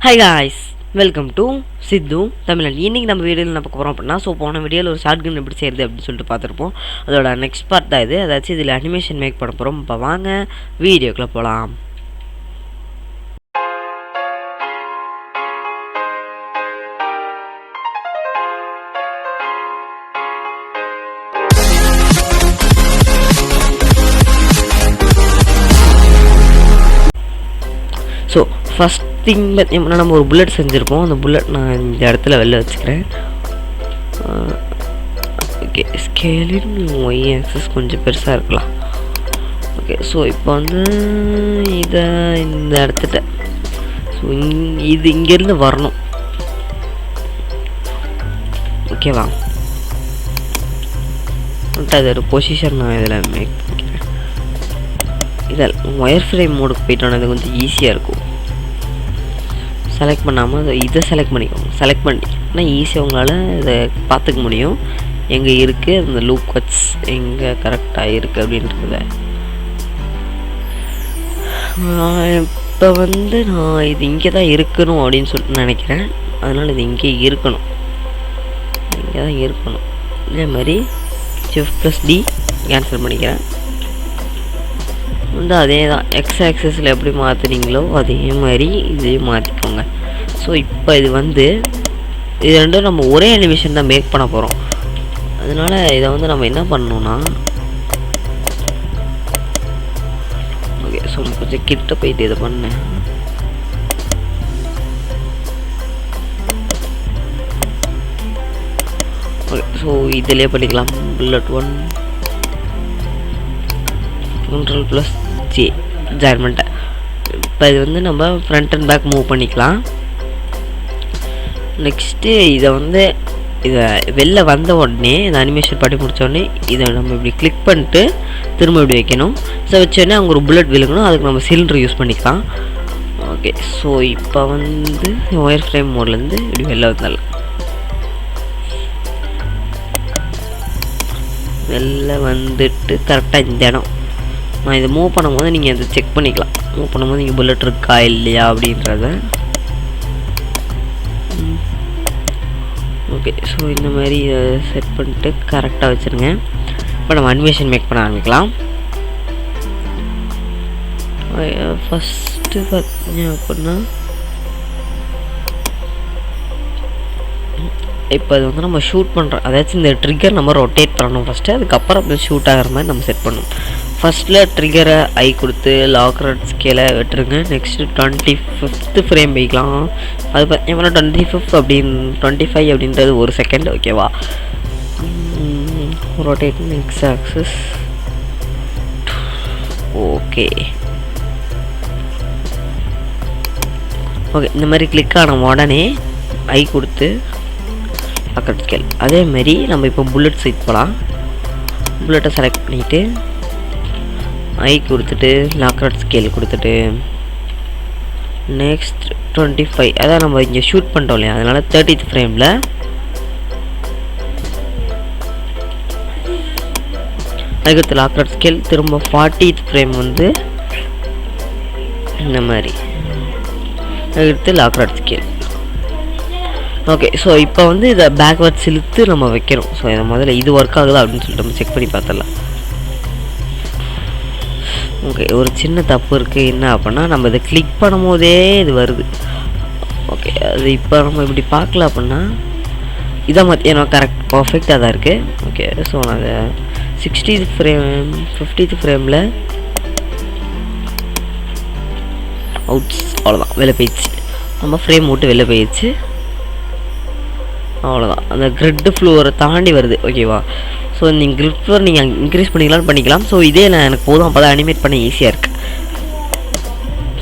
Hi guys, welcome to சித்து தமிழன். இன்றைக்கி நம்ம வீடியோவில் என்ன பார்க்க போகிறோம் அப்படின்னா, போன வீடியோவில் ஒரு ஷார்ட் கன் எப்படி செய்கிறது அப்படின்னு சொல்லிட்டு பார்த்துருப்போம். அதோட நெக்ஸ்ட் பார்ட் தான் இது. அதாச்சும் இதில் அனிமேஷன் மேக் பண்ண போகிறோம். இப்போ வாங்க வீடியோக்குள்ளே போகலாம். ஸோ ஃபஸ்ட் திங் பார்த்தீங்கன்னா, நம்ம ஒரு புல்லட் செஞ்சுருப்போம். அந்த புல்லட் நான் இந்த இடத்துல வெளில வச்சுக்கிறேன். ஓகே, ஸ்கேலின் ஒய் ஆக்சஸ் கொஞ்சம் பெருசாக இருக்கலாம். ஓகே, ஸோ இப்போ வந்து இதை இந்த இடத்துல ஸோ இது இங்கேருந்து வரணும். ஓகேவா, அது ஒரு பொசிஷன் நான் இதில் மேக் பண்ணிக்கிறேன். இதில் ஒயர் ஃப்ரேம் மோடுக்கு போயிட்டோன்னா அது கொஞ்சம் ஈஸியாக இருக்கும். செலக்ட் பண்ணாமல் இதை செலக்ட் பண்ணிக்கோங்க. செலக்ட் பண்ணினா ஈஸியாக உங்களால் இதை பார்த்துக்க முடியும், எங்கே இருக்குது அந்த லூப் கட்ஸ் எங்கே கரெக்டாக இருக்குது அப்படின்றத. இப்போ வந்து நான் இது இங்கே தான் இருக்கணும் அப்படின்னு சொல்லிட்டு நினைக்கிறேன். அதனால் இது இங்கே இருக்கணும், இங்கே தான் இருக்கணும். இதே மாதிரி Shift+D கேன்சல் பண்ணிக்கிறேன். வந்து அதே தான் எக்ஸ் ஆக்சஸில் எப்படி மாற்றுறீங்களோ அதே மாதிரி இதையும் மாற்றிக்கோங்க. ஸோ இப்போ இது வந்து இது ரெண்டும் நம்ம ஒரே அனிமேஷன் தான் மேக் பண்ண போகிறோம். அதனால் இதை வந்து நம்ம என்ன பண்ணணும்னா, ஓகே, ஸோ கொஞ்சம் கிட்ட போயிட்டு இதை பண்ணேன். ஓகே, ஸோ இதிலே பண்ணிக்கலாம். புல்லட் 1 Ctrl+J ஜாயின் பண்ணிட்டேன். இப்போ இது வந்து நம்ம ஃப்ரண்ட் அண்ட் பேக் மூவ் பண்ணிக்கலாம். நெக்ஸ்ட்டு இதை வந்து இதை வெளில வந்த உடனே இந்த அனிமேஷன் பண்ணி முடித்தோடனே இதை நம்ம இப்படி கிளிக் பண்ணிட்டு திரும்ப இப்படி வைக்கணும். ஸோ வச்சோடனே அங்கே ஒரு புல்லட் விழுகணும். அதுக்கு நம்ம சிலிண்டர் யூஸ் பண்ணிக்கலாம். ஓகே, ஸோ இப்போ வந்து ஒயர் ஃப்ரேம் மோட்லேருந்து இப்படி வெளில வந்தாலும் வெளில வந்துட்டு கரெக்டாக இந்த இடம் நான் இதை மூவ் பண்ணும்போது நீங்கள் அதை செக் பண்ணிக்கலாம். மூவ் பண்ணும்போது நீங்கள் புல்லட் இருக்கா இல்லையா அப்படின்றத. ஓகே, ஸோ இந்த மாதிரி இதை செட் பண்ணிட்டு கரெக்டாக வச்சுருங்க. இப்போ நம்ம அனிமேஷன் மேக் பண்ண ஆரம்பிக்கலாம். ஃபஸ்ட்டு பார்த்தீங்க அப்படின்னா, இப்போ அது வந்து நம்ம ஷூட் பண்ணுறோம். அதாச்சும் இந்த ட்ரிக்கர் நம்ம ரொட்டேட் பண்ணணும் ஃபஸ்ட்டு. அதுக்கப்புறம் அப்படி ஷூட் ஆகிற மாதிரி நம்ம செட் பண்ணணும். ஃபஸ்ட்டில் ட்ரிக்கரை ஐ கொடுத்து லாக்ரட் ஸ்கேலை விட்டுருங்க. நெக்ஸ்ட்டு 25th ஃப்ரேம் வைக்கலாம். அது பார்த்தீங்கன்னா 25 அப்படின்னு 25 அப்படின்றது 1 செகண்ட். ஓகேவா, rotate X access. Okay okay, இந்த மாதிரி கிளிக் ஆன உடனே ஐ கொடுத்து லாக்ரட் ஸ்கேல். அதேமாரி நம்ம இப்போ புல்லட் சைட் போகலாம். புல்லட்டை செலக்ட் பண்ணிவிட்டு ஐ கொடுத்துட்டு லாக்ரட் ஸ்கேல் கொடுத்துட்டு நெக்ஸ்ட் 25, அதான் நம்ம இங்கே ஷூட் பண்ணிட்டோம் இல்லையா, அதனால் 30th ஃப்ரேமில் அதுக்கடுத்து லாக்ரட் ஸ்கேல். திரும்ப 40th ஃப்ரேம் வந்து இந்த மாதிரி அதுக்கடுத்து லாக்ரட் ஸ்கேல். ஓகே, ஸோ இப்போ வந்து இதை பேக்வர்ட்ஸ் இழுத்து நம்ம வைக்கிறோம். ஸோ இதை முதல்ல இது ஒர்க் ஆகுதா அப்படின்னு சொல்லிட்டு நம்ம செக் பண்ணி பார்த்துடலாம். ஓகே, ஒரு சின்ன தப்பு இருக்குது. என்ன அப்படின்னா, நம்ம இதை கிளிக் பண்ணும் போதே இது வருது. ஓகே, அது இப்போ நம்ம இப்படி பார்க்கல அப்படின்னா இதை மத்தியானம் கரெக்ட் பர்ஃபெக்டாக தான் இருக்குது. ஓகே, ஸோ நான் அதை 60th ஃப்ரேம் 50th ஃப்ரேமில் அவுட்ஸ் அவ்வளோதான், வெளில போயிடுச்சு. நம்ம ஃப்ரேம் விட்டு வெளில போயிடுச்சு. அவ்வளோதான், அந்த கிரிட் ஃப்ளோரை தாண்டி வருது. ஓகேவா, ஸோ நீங்கள் கிரிட் ஃப்ளோர் நீங்கள் இன்க்ரீஸ் பண்ணிக்கலாம். ஸோ இதே எனக்கு போதும், அப்போ தான் அனிமேட் பண்ண ஈஸியாக இருக்குது.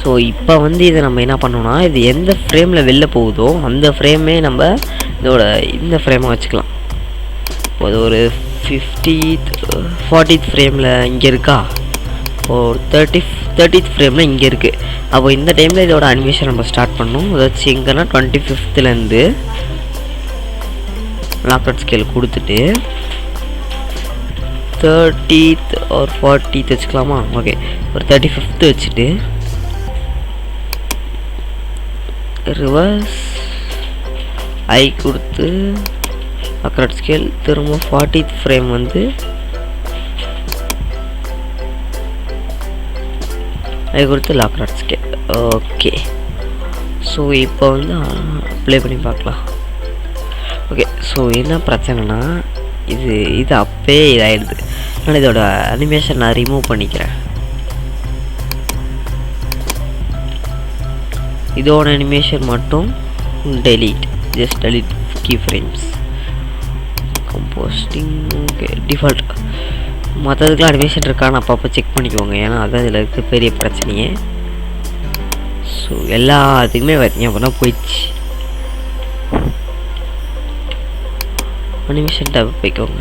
ஸோ இப்போ வந்து இதை நம்ம என்ன பண்ணோம்னா, இது எந்த ஃப்ரேமில் வெளில போகுதோ அந்த ஃப்ரேமே நம்ம இதோட இந்த ஃப்ரேமாக வச்சுக்கலாம். இப்போ அது ஒரு 40th ஃப்ரேமில் இங்கே இருக்கா, ஒரு 30th ஃப்ரேமில் இங்கே இருக்குது. அப்போ இந்த டைமில் இதோட அனிமேஷன் நம்ம ஸ்டார்ட் பண்ணணும். அதாச்சும் எங்கன்னா 25th லாக்ரட் ஸ்கேல் கொடுத்துட்டு 30th or 40th வச்சுக்கலாமா. ஓகே, ஒரு 35th வச்சுட்டு ரிவர்ஸ் ஐ கொடுத்து அக்ராட் ஸ்கேல், திரும்ப 40th ஃப்ரேம் வந்து ஐ கொடுத்து லாக்ராட் ஸ்கேல். ஓகே, ஸோ இப்போ வந்து ப்ளே பண்ணி பார்க்கலாம். ஓகே, ஸோ என்ன பிரச்சனைனா இது அப்பே இதாகிடுது. அதனால் இதோட அனிமேஷன் நான் ரிமூவ் பண்ணிக்கிறேன். இதோட அனிமேஷன் மட்டும் delete, just delete key frames. Compositing okay, default. மற்றதுக்கெலாம் அனிமேஷன் இருக்கான்னு அப்பப்போ செக் பண்ணிக்கோங்க, ஏன்னா அதுதான் இதில் இருக்க பெரிய பிரச்சனையே. ஸோ எல்லாத்துக்குமே பார்த்தீங்க அப்படின்னா போயிடுச்சு. அனிமேஷன் டேப் போய்க்கோங்க.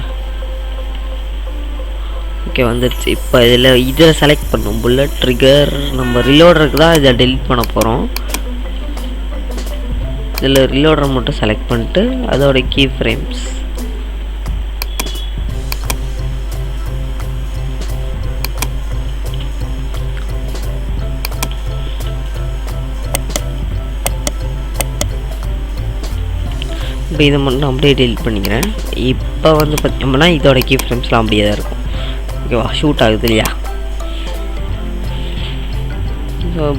ஓகே, வந்துடுச்சு. இப்போ இதில் செலக்ட் பண்ணும் புல்லட் ட்ரிகர். நம்ம ரிலோடருக்கு தான் இதை டெலிட் பண்ண போகிறோம். இதில் ரிலோடரை மட்டும் செலக்ட் பண்ணிட்டு அதோட கீ ஃப்ரேம்ஸ் இப்போ இதை மட்டும் நான் அப்படியே டெலிட் பண்ணிக்கிறேன். இப்போ வந்து பார்த்தீங்கன்னா இதோட கீ ஃப்ரேம்ஸ்லாம் அப்படியே தான் இருக்கும். ஓகேவா, ஷூட் ஆகுது இல்லையா?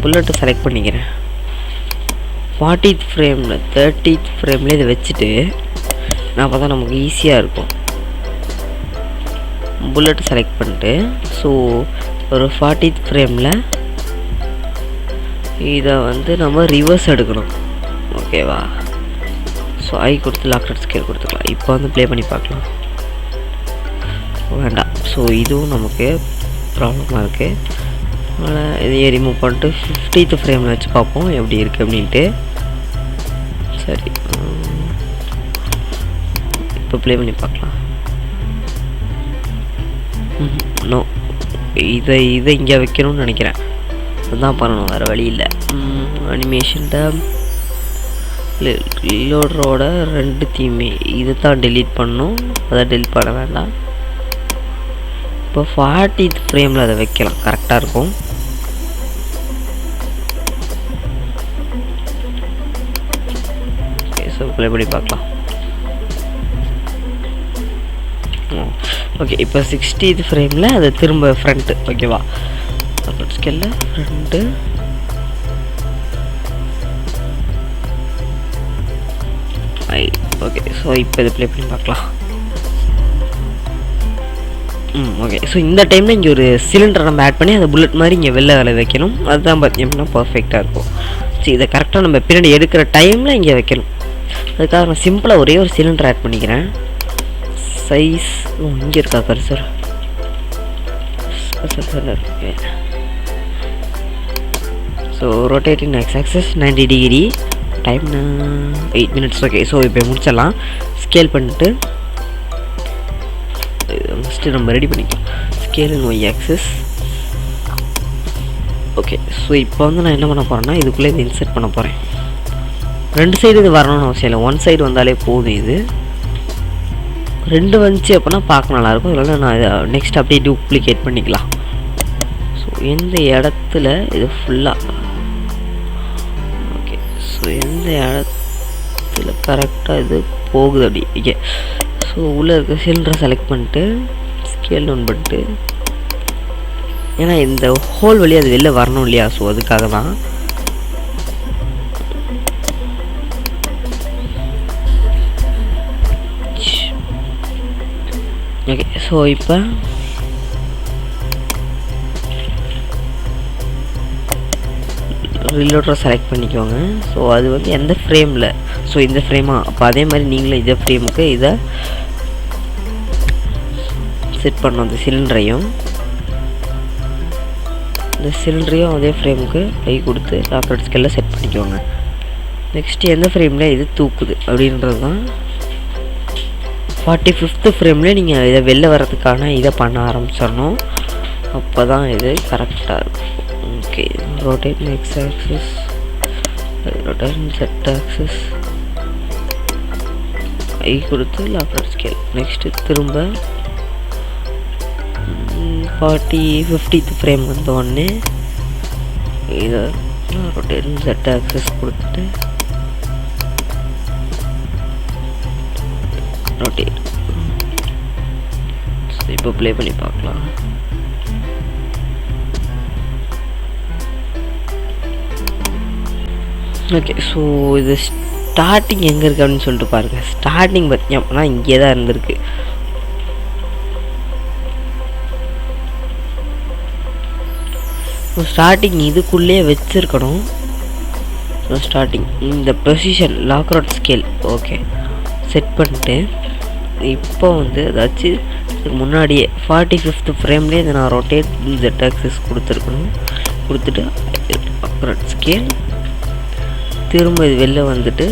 புல்லட்டை செலக்ட் பண்ணிக்கிறேன். 40th ஃப்ரேமில் 30th ஃப்ரேமில் இதை வச்சுட்டு நான் பார்த்தா நமக்கு ஈஸியாக இருக்கும். புல்லட்டை செலக்ட் பண்ணிட்டு ஸோ ஒரு 40th ஃப்ரேமில் இதை வந்து நம்ம ரிவர்ஸ் எடுக்கணும். ஓகேவா, ஸோ ஐ கொடுத்து லாக்ராட் ஸ்கேல் கொடுத்துக்கலாம். இப்போ வந்து ப்ளே பண்ணி பார்க்கலாம். வேண்டாம், ஸோ இதுவும் நமக்கு ப்ராப்ளமாக இருக்குது. அதனால் இதையே ரிமூவ் பண்ணிட்டு 50th ஃப்ரேமில் வச்சு பார்ப்போம் எப்படி இருக்குது அப்படின்ட்டு. சரி, இப்போ ப்ளே பண்ணி பார்க்கலாம். நோ, இதை இங்கே வைக்கணும்னு நினைக்கிறேன். அதுதான் பண்ணணும், வேறு வழி இல்லை. அனிமேஷன் டேப் ரீலோடரோட 2 தீமே இதை தான் டெலீட் பண்ணணும். அதை டெலீட் பண்ண வேண்டாம். இப்போ 40th ஃப்ரேமில் அதை வைக்கலாம், கரெக்டாக இருக்கும். ஓகே, ஸோ ப்ளே பண்ணி பார்க்கலாம். ஓகே, இப்போ 60th ஃப்ரேமில் அது திரும்ப ஃப்ரண்ட்டு. ஓகேவா, ஸ்கேலில் ஃப்ரண்ட்டு. ஓகே, ஸோ இப்போ இதை ப்ளே பண்ணி பார்க்கலாம். ஓகே, ஸோ இந்த டைமில் இங்கே ஒரு சிலிண்டரை நம்ம ஆட் பண்ணி அந்த புல்லட் மாதிரி இங்கே வெளில வைக்கணும். அதுதான் பார்த்தீங்கன்னா பர்ஃபெக்டாக இருக்கும். சரி, இதை கரெக்டாக நம்ம பின்னாடி எடுக்கிற டைமில் இங்கே வைக்கணும். அதுக்காக நான் சிம்பிளாக ஒரே ஒரு சிலிண்டர் ஆட் பண்ணிக்கிறேன். சைஸ் இங்கே இருக்கா கர்சர்? இருக்கு. So rotating X axis 90 degree, time 8 minutes. Okay, so இப்போ முடிச்சிடலாம். ஸ்கேல் பண்ணிட்டு ஃபஸ்ட்டு நம்ம ரெடி பண்ணிக்கலாம். Scale and Y axis. Okay, so இப்போ வந்து நான் என்ன பண்ண போகிறேன்னா இதுக்குள்ளே இது இன்சர்ட் பண்ண போகிறேன். 2 சைடு இது வரணும்னு அவசியம் இல்லை, 1 சைடு வந்தாலே போதும். இது 2 வந்துச்சு அப்படின்னா பார்க்க நல்லாயிருக்கும். இல்லைன்னா நான் இதை நெக்ஸ்ட் அப்படியே டூப்ளிகேட் பண்ணிக்கலாம். ஸோ எந்த இடத்துல இது ஃபுல்லாக ஸோ எந்த இடத்துல கரெக்டாக இது போகுது அப்படி. ஓகே, ஸோ உள்ளே இருக்க சிலிண்டரை செலக்ட் பண்ணிட்டு ஸ்கேல் டவுன் பண்ணிட்டு, ஏன்னா இந்த ஹோல் வழி அது வெளில வரணும் இல்லையா, ஸோ அதுக்காக தான். ஓகே, ஸோ இப்போ ரிலோடரை செலக்ட் பண்ணிக்கோங்க. ஸோ அது வந்து எந்த ஃப்ரேமில், ஸோ இந்த ஃப்ரேமா, அப்போ அதே மாதிரி நீங்களும் இதே ஃப்ரேமுக்கு இதை செட் பண்ணணும். அந்த சிலிண்டரையும் அதே ஃப்ரேமுக்கு கை கொடுத்து லாக்ராட் ஸ்கேலில் செட் பண்ணிக்கோங்க. நெக்ஸ்ட்டு எந்த ஃப்ரேமில் இது தூக்குது அப்படின்றது தான். 45th ஃப்ரேமில் நீங்கள் இதை வெளில வர்றதுக்கான இதை பண்ண ஆரம்பிச்சிடணும். அப்போ தான் இது கரெக்டாக இருக்கும். Okay, rotate X axis, rotate Z axis, ஐ கொடுத்து லாக்ராட் ஸ்கேல். நெக்ஸ்ட்டு திரும்ப 50th ஃப்ரேம் வந்த உடனே இதை ரொட்டேட் Z ஆக்சிஸ் கொடுத்துட்டு ரொட்டேட். இப்போ ப்ளே பண்ணி பார்க்கலாம். ஓகே, ஸோ இது ஸ்டார்டிங் எங்கே இருக்குது அப்படின்னு சொல்லிட்டு பாருங்கள். ஸ்டார்டிங் பார்த்தீங்கன்னா இங்கே தான் இருந்திருக்கு. ஸ்டார்டிங் இதுக்குள்ளே வச்சுருக்கணும். ஸ்டார்டிங் இந்த position lock rod scale okay set பண்ணிட்டு இப்போ வந்து ஏதாச்சும் இதுக்கு முன்னாடியே 45th ஃப்ரேம்லேயே இதை நான் ரொட்டேட் Z ஆக்சிஸ் கொடுத்துருக்கணும். கொடுத்துட்டு லாக் ராட் ஸ்கேல் திரும்ப இது வெளில வந்துட்டு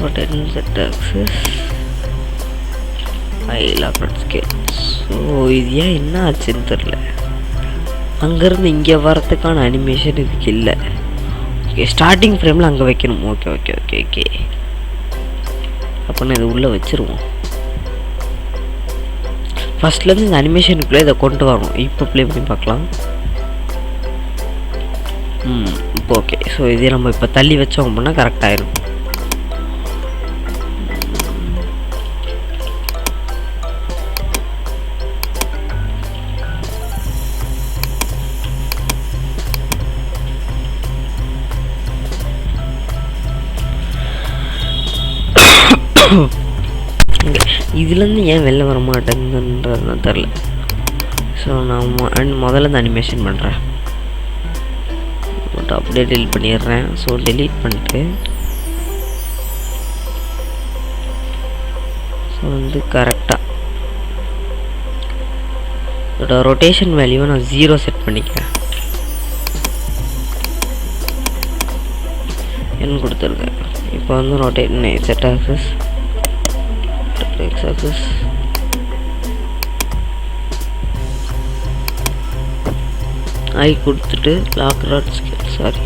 rotate Z axis lock rod scale. So இது ஏன் என்ன ஆச்சுன்னு தெரில. அங்கேருந்து இங்கே வரத்துக்கான அனிமேஷன் இதுக்கு இல்லை. ஓகே, ஸ்டார்டிங் ஃப்ரேமில் அங்கே வைக்கணும். ஓகே ஓகே ஓகே ஓகே அப்படின்னா இது உள்ளே வச்சுருவோம். ஃபஸ்ட்லேருந்து இந்த அனிமேஷனுக்குள்ளே இதை கொண்டு வரணும். இப்போ ப்ளே பண்ணி பார்க்கலாம். இப்போ ஓகே, ஸோ இதே நம்ம இப்போ தள்ளி வச்சோம் அப்படின்னா கரெக்டாகிடும். இதுலேருந்து ஏன் வெளில வர மாட்டேங்குதுன்றது தெரில. ஸோ நான் முதல்ல இந்த அனிமேஷன் பண்ணுறேன். அப்படியே டெலிட் பண்ணிடுறேன். ஸோ டெலிட் பண்ணிட்டு ஸோ வந்து கரெக்டாக இதோட ரொட்டேஷன் வேல்யூவை நான் 0 செட் பண்ணிக்கிறேன். என்ன கொடுத்துருக்கேன். இப்போ வந்து rotate Z axis X axis I கொடுத்துட்டு lock rod scale sorry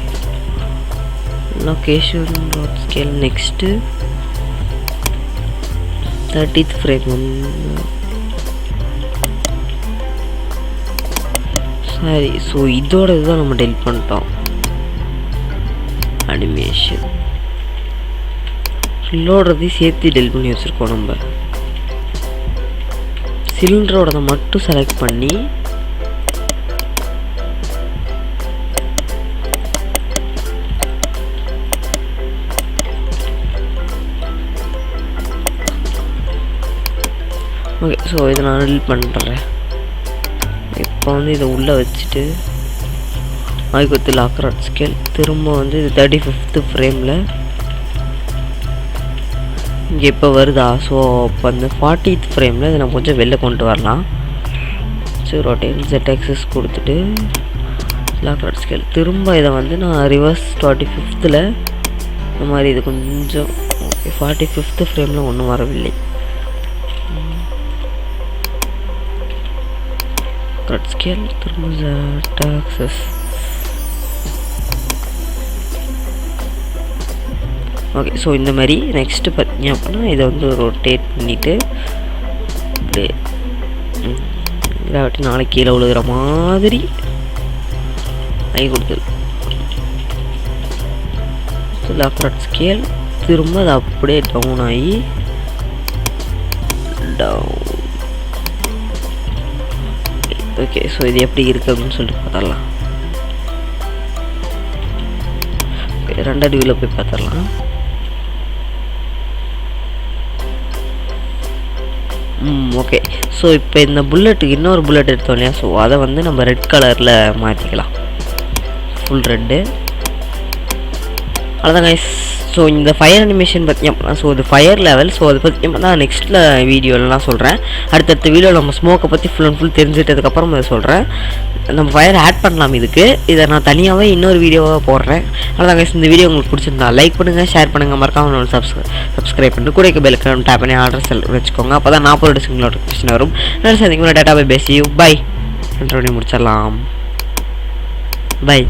location rod scale next 30th frame சரி. ஸோ இதோட இதுதான் நம்ம டெலிட் பண்ணிட்டோம். அனிமேஷன் சில்லோடதையும் சேர்த்து டெலிட் பண்ணி வச்சுருக்கோம். நம்ம சிலிண்டரோட மட்டும் செலக்ட் பண்ணி ஓகே. ஸோ இதை நான் டெலிட் பண்ணுறேன். இப்போ வந்து இதை உள்ளே வச்சுட்டு அதுக்கு லாக் ராட் ஸ்கேல் திரும்ப வந்து இது 35th ஃப்ரேமில் இங்கே இப்போ வருதா. ஸோ இப்போ அந்த 40th ஃப்ரேமில் இதை நம்ம கொஞ்சம் வெளில கொண்டு வரலாம். ஸோ ரொட்டேட் Z ஆக்சிஸ் கொடுத்துட்டு லாக் ராட் ஸ்கேல் திரும்ப இதை வந்து நான் ரிவர்ஸ் 25th இந்த மாதிரி இது கொஞ்சம் ஓகே 45th ஃப்ரேமில் ஒன்றும் வரவில்லை. ராட் ஸ்கேல் திரும்ப Z ஆக்சிஸ் ஓகே. ஸோ இந்த மாதிரி நெக்ஸ்ட்டு பார்த்தீங்க அப்படின்னா இதை வந்து ரொட்டேட் பண்ணிவிட்டு அப்படியே கிராவிட்டி நாளைக்கு கீழே விழுகிற மாதிரி கொடுத்துரு லாக் ராட் ஸ்கேல் திரும்ப அது அப்படியே டவுன் ஆகி டவுன். ஓகே, ஸோ இது எப்படி இருக்குது அப்படின்னு சொல்லிட்டு பார்த்துடலாம். ஓகே, ரெண்டாவது வியூவில் போய் பார்த்துடலாம். ஓகே. ஸோ இப்போ இந்த புல்லட்டுக்கு இன்னொரு புல்லட் எடுத்தோம் இல்லையா. ஸோ அதை வந்து நம்ம ரெட் கலரில் மாற்றிக்கலாம். ஃபுல் ரெட்டு அவ்வளோதான் கைஸ். ஸோ இந்த ஃபயர் அனிமேஷன் பார்த்தீங்கன்னா ஸோ இது ஃபயர் லெவல். ஸோ அதை பற்றி நான் நெக்ஸ்ட்டில் வீடியோலாம் சொல்கிறேன். அடுத்தடுத்த வீடியோவில் நம்ம ஸ்மோக்கை பற்றி ஃபுல் அண்ட் ஃபுல் தெரிஞ்சிட்டதுக்கப்புறம் அதை சொல்கிறேன். நம்ம ஃபயர் ஆட் பண்ணலாம் இதுக்கு. இதை நான் தனியாகவே இன்னொரு வீடியோவாக போடுறேன். அவ்வளோதான் கைஸ். இந்த வீடியோ உங்களுக்கு பிடிச்சிருந்தா லைக் பண்ணுங்கள், ஷேர் பண்ணுங்கள், மறக்காம சப்ஸ்கிரைப் பண்ணிட்டு கூட பெல்லுக்கு டேப் பண்ணி ஆர்டர் வச்சுக்கோங்க. அப்போ தான் 40 சிங்கிள் நோட்டிஃபிகேஷன் வரும். நான் சந்திக்கும் டேட்டா பை பேசி பை முடிச்சிடலாம். பை.